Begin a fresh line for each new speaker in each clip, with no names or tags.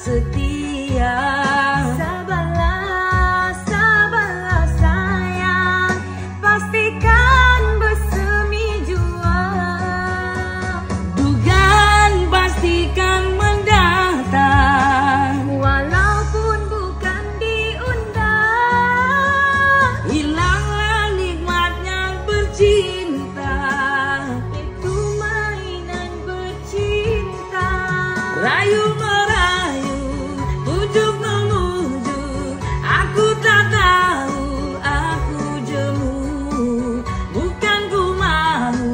setia. Sabarlah, sabarlah sayang, pastikan bersemi jua. Dugaan pastikan mendatang, walaupun bukan diundang. Hilanglah nikmatnya bercinta, itu mainan bercinta. Rayu merayu, bujuk memujuk, aku tak tahu, aku jemu. Bukan ku mau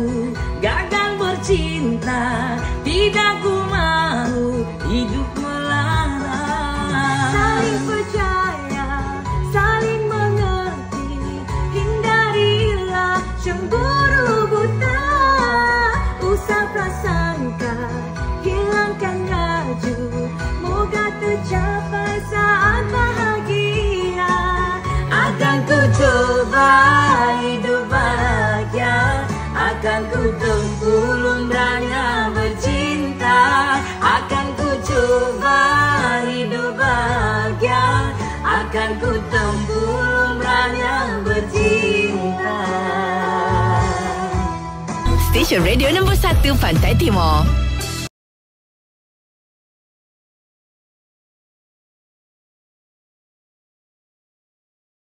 gagal bercinta, tidak ku mau hidup melarang. Saling percaya, saling mengerti, hindarilah cemburu buta. Usah prasangka, hilangkan laju, moga tercapai saat bahagia. Akan ku coba hidup bahagia, akan ku tempuh lumrahnya bercinta. Akan ku coba hidup bahagia, akan ku tempuh lumrahnya bercinta.
Stesen radio nombor 1 Pantai Timur.